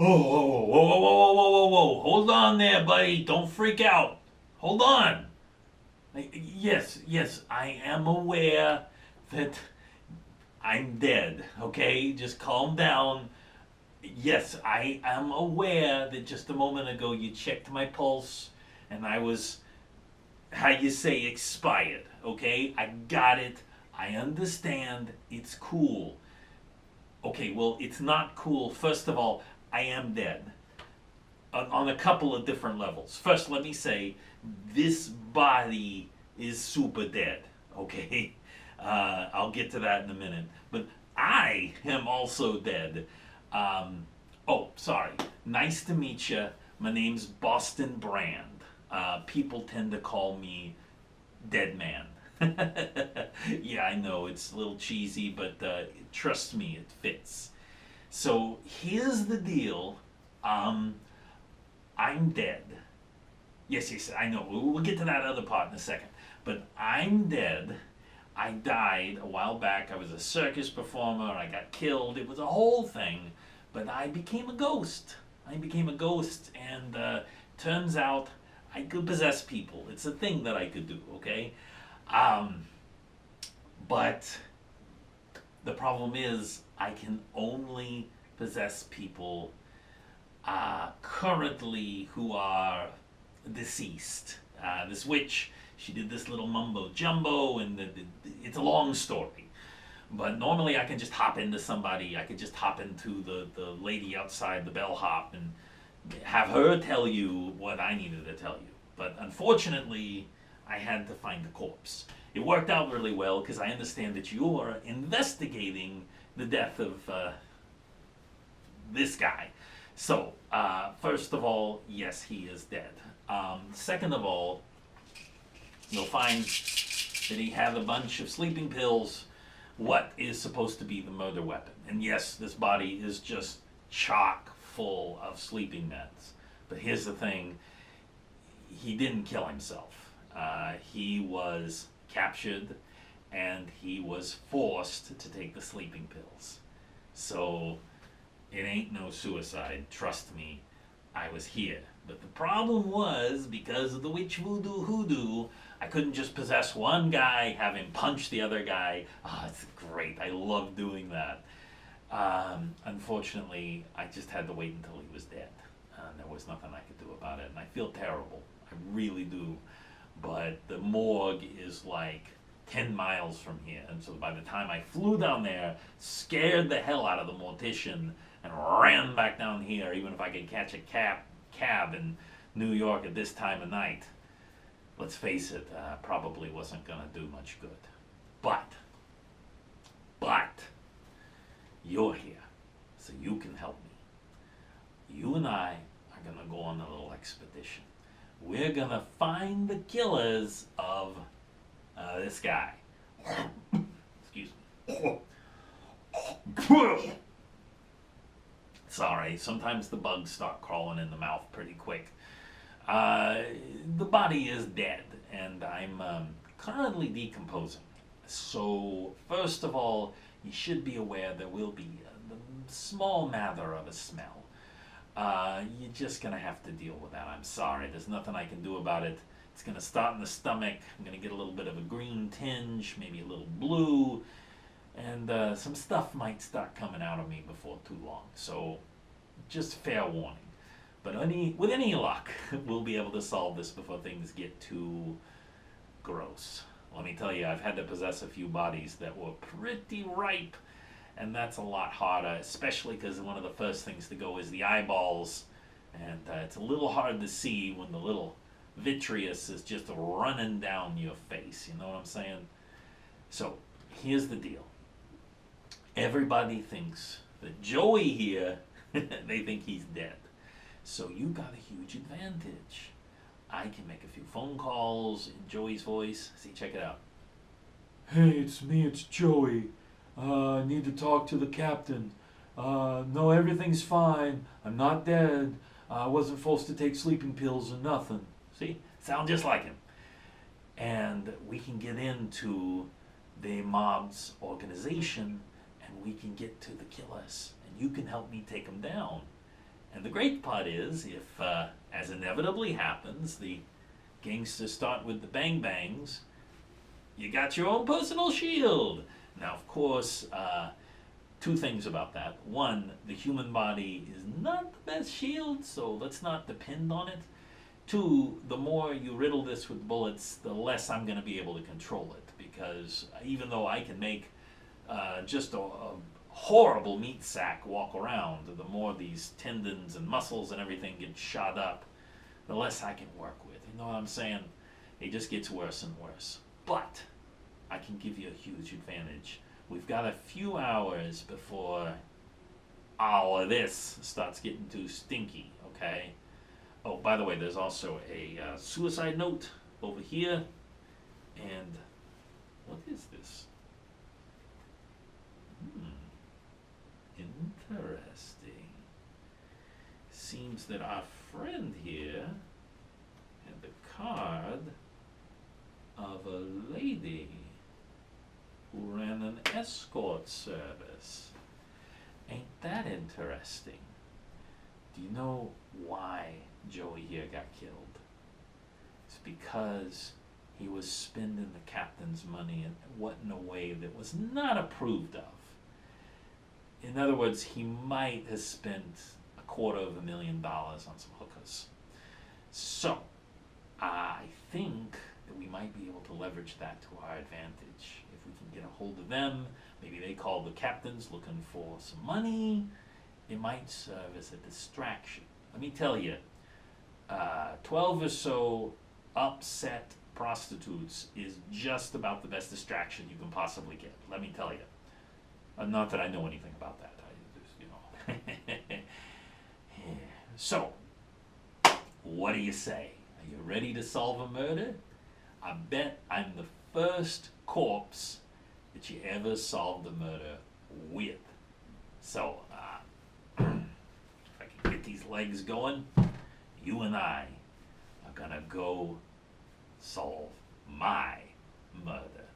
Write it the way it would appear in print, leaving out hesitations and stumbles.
whoa, whoa, whoa, whoa, whoa, whoa, whoa, whoa. Hold on there, buddy. Don't freak out. Hold on. Yes, yes, I am aware that I'm dead, okay? Just calm down. Yes, I am aware that just a moment ago you checked my pulse and I was, how you say, expired, okay? I got it. I understand. It's cool. Okay, well, it's not cool. First of all, I am dead on a couple of different levels. First, let me say this body is super dead, okay? I'll get to that in a minute. But I am also dead. Oh, sorry. Nice to meet you. My name's Boston Brand. People tend to call me Deadman. Yeah, I know it's a little cheesy, but trust me, it fits. So here's the deal. Um, I'm dead. Yes, yes, I know. We'll get to that other part in a second. But I'm dead. I died a while back. I was a circus performer. I got killed. It was a whole thing. But I became a ghost. I became a ghost, and turns out I could possess people. It's a thing that I could do, okay? Um, but the problem is, I can only possess people currently who are deceased. This witch, she did this little mumbo jumbo, and it's a long story. But normally I can just hop into somebody. I could just hop into the lady outside the bellhop and have her tell you what I needed to tell you. But unfortunately, I had to find the corpse. It worked out really well because I understand that you are investigating the death of this guy. So, first of all, yes, he is dead. Second of all, you'll find that he had a bunch of sleeping pills, what is supposed to be the murder weapon. And yes, this body is just chock full of sleeping meds. But here's the thing, he didn't kill himself. He was captured and he was forced to take the sleeping pills. So it ain't no suicide, trust me. I was here. But the problem was, because of the witch voodoo hoodoo, I couldn't just possess one guy, have him punch the other guy. Oh, it's great. I love doing that. Unfortunately, I just had to wait until he was dead. There was nothing I could do about it. And I feel terrible. I really do. But the morgue is like 10 miles from here. And so by the time I flew down there, scared the hell out of the mortician, and ran back down here, even if I could catch a cab in New York at this time of night, let's face it, probably wasn't going to do much good. But, you're here, so you can help me. You and I are going to go on a little expedition. We're going to find the killers of this guy. Excuse me. Sorry, sometimes the bugs start crawling in the mouth pretty quick. The body is dead, and I'm currently decomposing. So, first of all, you should be aware there will be a small matter of a smell. You're just going to have to deal with that. I'm sorry, there's nothing I can do about it. It's going to start in the stomach. I'm going to get a little bit of a green tinge, maybe a little blue, and some stuff might start coming out of me before too long. So, just fair warning. But with any luck, we'll be able to solve this before things get too gross. Let me tell you, I've had to possess a few bodies that were pretty ripe, and that's a lot harder, especially because one of the first things to go is the eyeballs, and it's a little hard to see when the little vitreous is just running down your face, you know what I'm saying? So, here's the deal. Everybody thinks that Joey here, they think he's dead. So you got a huge advantage. I can make a few phone calls in Joey's voice. See, check it out. Hey, it's me, it's Joey. I need to talk to the captain. No, everything's fine. I'm not dead. I wasn't forced to take sleeping pills or nothing. See, sound just like him. And we can get into the mob's organization, and we can get to the killers, and you can help me take them down. And the great part is, if, as inevitably happens, the gangsters start with the bang bangs, you got your own personal shield. Now, of course, two things about that. One, the human body is not the best shield, so let's not depend on it. Two, the more you riddle this with bullets, the less I'm going to be able to control it. Because even though I can make just a horrible meat sack walk around, the more these tendons and muscles and everything get shot up, the less I can work with. You know what I'm saying? It just gets worse and worse. But I can give you a huge advantage. We've got a few hours before all of this starts getting too stinky, okay? Oh, by the way, there's also a suicide note over here. And what is this? Interesting. Seems that our friend here had the card of a lady who ran an escort service. Ain't that interesting? Do you know why Joey here got killed? It's because he was spending the captain's money in a way that was not approved of. In other words, he might have spent $250,000 on some hookers. So, I think that we might be able to leverage that to our advantage. If we can get a hold of them, maybe they call the captains looking for some money, it might serve as a distraction. Let me tell you, 12 or so upset prostitutes is just about the best distraction you can possibly get. Let me tell you. Not that I know anything about that. I just, yeah. So, what do you say? Are you ready to solve a murder? I bet I'm the first corpse that you ever solved a murder with. So, if I can get these legs going, you and I are gonna go solve my murder.